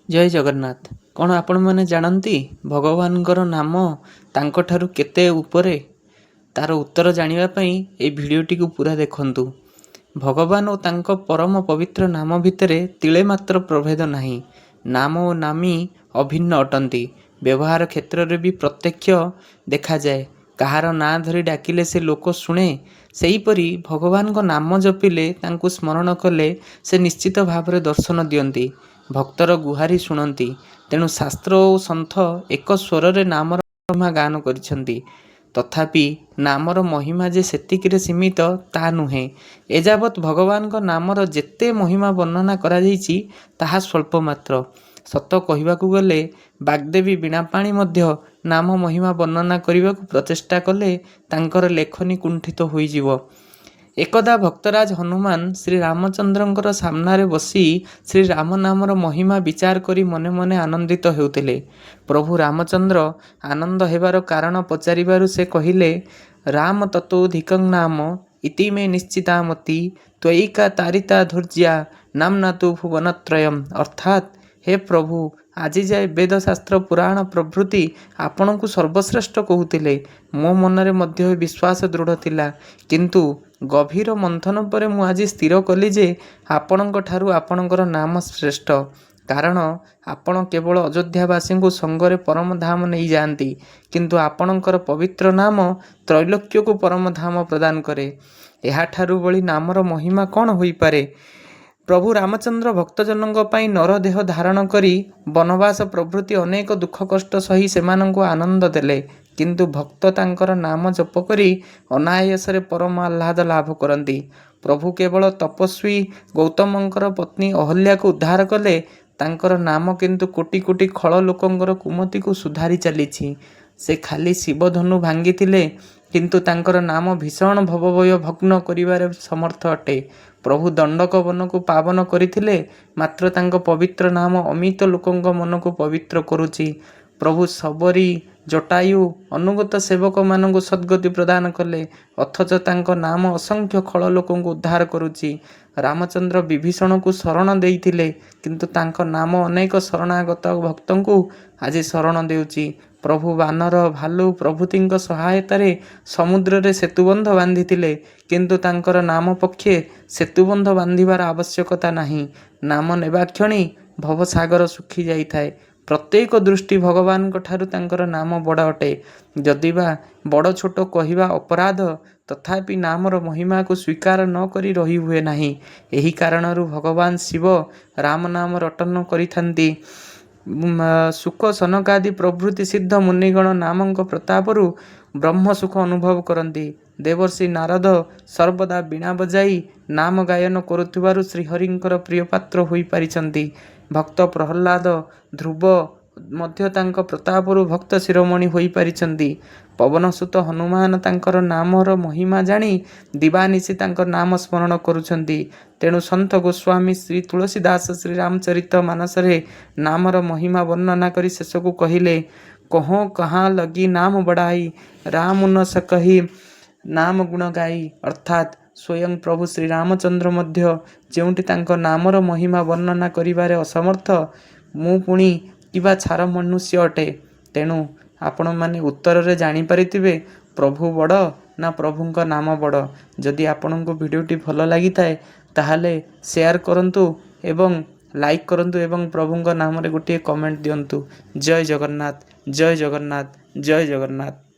ଜୟ ଜଗନ୍ନାଥ। କ'ଣ ଆପଣମାନେ ଜାଣନ୍ତି ଭଗବାନଙ୍କର ନାମ ତାଙ୍କଠାରୁ କେତେ ଉପରେ? ତାର ଉତ୍ତର ଜାଣିବା ପାଇଁ এই ଭିଡ଼ିଓଟିକୁ ପୁରା ଦେଖନ୍ତୁ। ଭଗବାନ ଓ ତାଙ୍କ ପରମ ପବିତ୍ର ନାମ ଭିତରେ ତିଳେ ମାତ୍ର ପ୍ରଭେଦ ନାହିଁ। ନାମ ଓ ନାମୀ ଅଭିନ୍ନ ଅଟନ୍ତି। ବ୍ୟବହାର କ୍ଷେତ୍ରରେ ବି ପ୍ରତ୍ୟକ୍ଷ ଦେଖାଯାଏ। କାହାର ନାଁ ଧରି ଡାକିଲେ ସେ ଲୋକ ଶୁଣେ, ସେହିପରି ଭଗବାନଙ୍କ ନାମ ଜପିଲେ, ତାଙ୍କୁ ସ୍ମରଣ କଲେ ସେ ନିଶ୍ଚିତ ଭାବରେ ଦର୍ଶନ ଦିଅନ୍ତି, ଭକ୍ତର ଗୁହାରି ଶୁଣନ୍ତି। ତେଣୁ ଶାସ୍ତ୍ର ଓ ସନ୍ଥ ଏକ ସ୍ୱରରେ ନାମର ମହିମା ଗାନ କରିଛନ୍ତି। ତଥାପି ନାମର ମହିମା ଯେ ସେତିକିରେ ସୀମିତ ତା ନୁହେଁ। ଏଯାବତ୍ ଭଗବାନଙ୍କ ନାମର ଯେତେ ମହିମା ବର୍ଣ୍ଣନା କରାଯାଇଛି ତାହା ସ୍ୱଳ୍ପ ମାତ୍ର। ସତ କହିବାକୁ ଗଲେ ବାଗ୍ଦେବୀ ବୀଣାପାଣି ମଧ୍ୟ ନାମ ମହିମା ବର୍ଣ୍ଣନା କରିବାକୁ ପ୍ରଚେଷ୍ଟା କଲେ ତାଙ୍କର ଲେଖନୀ କୁଣ୍ଠିତ ହୋଇଯିବ। ଏକଦା ଭକ୍ତରାଜ ହନୁମାନ ଶ୍ରୀରାମଚନ୍ଦ୍ରଙ୍କର ସାମ୍ନାରେ ବସି ଶ୍ରୀରାମ ନାମର ମହିମା ବିଚାର କରି ମନେ ମନେ ଆନନ୍ଦିତ ହେଉଥିଲେ। ପ୍ରଭୁ ରାମଚନ୍ଦ୍ର ଆନନ୍ଦ ହେବାର କାରଣ ପଚାରିବାରୁ ସେ କହିଲେ, ରାମ ତତୋऽଧିକଂ ନାମ ଇତି ମେ ନିଶ୍ଚିତାମତି ତ୍ୱୟିକା ତାରିତା ଧୈର୍ଯ୍ୟା ନାମ୍ନା ତୁ ଭୁବନତ୍ରୟମ୍। ଅର୍ଥାତ୍, ହେ ପ୍ରଭୁ, ଆଜିଯାଏ ବେଦଶାସ୍ତ୍ର ପୁରାଣ ପ୍ରଭୃତି ଆପଣଙ୍କୁ ସର୍ବଶ୍ରେଷ୍ଠ କହୁଥିଲେ। ମୋ ମନରେ ମଧ୍ୟ ଏ ବିଶ୍ୱାସ ଦୃଢ଼ ଥିଲା। କିନ୍ତୁ ଗଭୀର ମନ୍ଥନ ପରେ ମୁଁ ଆଜି ସ୍ଥିର କଲି ଯେ ଆପଣଙ୍କ ଠାରୁ ଆପଣଙ୍କର ନାମ ଶ୍ରେଷ୍ଠ। କାରଣ ଆପଣ କେବଳ ଅଯୋଧ୍ୟାବାସୀଙ୍କୁ ସଙ୍ଗରେ ପରମଧାମ ନେଇଯାଆନ୍ତି, କିନ୍ତୁ ଆପଣଙ୍କର ପବିତ୍ର ନାମ ତ୍ରୈଲୋକ୍ୟକୁ ପରମଧାମ ପ୍ରଦାନ କରେ। ଏହାଠାରୁ ବଳି ନାମର ମହିମା କ'ଣ ହୋଇପାରେ? ପ୍ରଭୁ ରାମଚନ୍ଦ୍ର ଭକ୍ତଜନଙ୍କ ପାଇଁ ନରଦେହ ଧାରଣ କରି ବନବାସ ପ୍ରଭୃତି ଅନେକ ଦୁଃଖ କଷ୍ଟ ସହି ସେମାନଙ୍କୁ ଆନନ୍ଦ ଦେଲେ। କିନ୍ତୁ ଭକ୍ତ ତାଙ୍କର ନାମ ଜପ କରି ଅନାୟାସରେ ପରମ ଆହ୍ଲାଦ ଲାଭ କରନ୍ତି। ପ୍ରଭୁ କେବଳ ତପସ୍ୱୀ ଗୌତମଙ୍କର ପତ୍ନୀ ଅହଲ୍ୟାକୁ ଉଦ୍ଧାର କଲେ, ତାଙ୍କର ନାମ କିନ୍ତୁ କୋଟି କୋଟି ଖଳ ଲୋକଙ୍କର କୁମତିକୁ ସୁଧାରି ଚାଲିଛି। ସେ ଖାଲି ଶିବଧନୁ ଭାଙ୍ଗିଥିଲେ, କିନ୍ତୁ ତାଙ୍କର ନାମ ଭୀଷଣ ଭବଭୟ ଭଗ୍ନ କରିବାରେ ସମର୍ଥ ଅଟେ। ପ୍ରଭୁ ଦଣ୍ଡକ ବନକୁ ପାବନ କରିଥିଲେ, ମାତ୍ର ତାଙ୍କ ପବିତ୍ର ନାମ ଅମିତ ଲୋକଙ୍କ ମନକୁ ପବିତ୍ର କରୁଛି। ପ୍ରଭୁ ଶବରୀ ଜଟାୟୁ ଅନୁଗତ ସେବକମାନଙ୍କୁ ସଦ୍ଗତି ପ୍ରଦାନ କଲେ, ଅଥଚ ତାଙ୍କ ନାମ ଅସଂଖ୍ୟ ଖଳ ଲୋକଙ୍କୁ ଉଦ୍ଧାର କରୁଛି। ରାମଚନ୍ଦ୍ର ବିଭୀଷଣକୁ ଶରଣ ଦେଇଥିଲେ, କିନ୍ତୁ ତାଙ୍କ ନାମ ଅନେକ ଶରଣାଗତ ଭକ୍ତଙ୍କୁ ଆଜି ଶରଣ ଦେଉଛି। ପ୍ରଭୁ ବାନର ଭାଲୁ ପ୍ରଭୃତିଙ୍କ ସହାୟତାରେ ସମୁଦ୍ରରେ ସେତୁବନ୍ଧ ବାନ୍ଧିଥିଲେ, କିନ୍ତୁ ତାଙ୍କର ନାମ ପକ୍ଷେ ସେତୁବନ୍ଧ ବାନ୍ଧିବାର ଆବଶ୍ୟକତା ନାହିଁ। ନାମ ନେବା କ୍ଷଣି ଭବସାଗର ଶୁଖି ଯାଇଥାଏ। ପ୍ରତ୍ୟେକ ଦୃଷ୍ଟି ଭଗବାନଙ୍କ ଠାରୁ ତାଙ୍କର ନାମ ବଡ଼ ଅଟେ। ଯଦିବା ବଡ଼ ଛୋଟ କହିବା ଅପରାଧ, ତଥାପି ନାମର ମହିମାକୁ ସ୍ୱୀକାର ନ କରି ରହି ହୁଏ ନାହିଁ। ଏହି କାରଣରୁ ଭଗବାନ ଶିବ ରାମ ନାମ ରଟନ କରିଥାନ୍ତି। ସୁକ ସନକାଦି ପ୍ରଭୃତି ସିଦ୍ଧ ମୁନିଗଣ ନାମଙ୍କ ପ୍ରତାପରୁ ବ୍ରହ୍ମ ସୁଖ ଅନୁଭବ କରନ୍ତି। ଦେବର୍ଷି ନାରଦ ସର୍ବଦା ବୀଣା ବଜାଇ ନାମ ଗାୟନ କରୁଥିବାରୁ ଶ୍ରୀହରିଙ୍କର ପ୍ରିୟପାତ୍ର ହୋଇପାରିଛନ୍ତି। ଭକ୍ତ ପ୍ରହ୍ଲାଦ, ଧ୍ରୁବ ମଧ୍ୟ ତାଙ୍କ ପ୍ରତାପରୁ ଭକ୍ତ ଶିରୋମଣି ହୋଇପାରିଛନ୍ତି। ପବନସୁତ ହନୁମାନ ତାଙ୍କର ନାମର ମହିମା ଜାଣି ଦିବାନିଶି ତାଙ୍କ ନାମ ସ୍ମରଣ କରୁଛନ୍ତି। ତେଣୁ ସନ୍ଥ ଗୋସ୍ୱାମୀ ଶ୍ରୀ ତୁଳସୀଦାସ ଶ୍ରୀରାମଚରିତ ମାନସରେ ନାମର ମହିମା ବର୍ଣ୍ଣନା କରି ଶେଷକୁ କହିଲେ, କହୋ କହାଁ ଲଗି ନାମ ବଢ଼ାଇ ରାମ ନ ସକହି ନାମ ଗୁଣ ଗାଇ। ଅର୍ଥାତ୍ ସ୍ୱୟଂ ପ୍ରଭୁ ଶ୍ରୀରାମଚନ୍ଦ୍ର ମଧ୍ୟ ଯେଉଁଠି ତାଙ୍କ ନାମର ମହିମା ବର୍ଣ୍ଣନା କରିବାରେ ଅସମର୍ଥ, ମୁଁ ପୁଣି କିବା ଛାର ମନୁଷ୍ୟ ଅଟେ। ତେଣୁ ଆପଣମାନେ ଉତ୍ତରରେ ଜାଣିପାରିଥିବେ ପ୍ରଭୁ ବଡ଼ ନା ପ୍ରଭୁଙ୍କ ନାମ ବଡ଼। ଯଦି ଆପଣଙ୍କୁ ଭିଡ଼ିଓଟି ଭଲ ଲାଗିଥାଏ ତାହେଲେ ସେୟାର କରନ୍ତୁ ଏବଂ ଲାଇକ୍ କରନ୍ତୁ ଏବଂ ପ୍ରଭୁଙ୍କ ନାମରେ ଗୋଟିଏ କମେଣ୍ଟ ଦିଅନ୍ତୁ। ଜୟ ଜଗନ୍ନାଥ, ଜୟ ଜଗନ୍ନାଥ, ଜୟ ଜଗନ୍ନାଥ।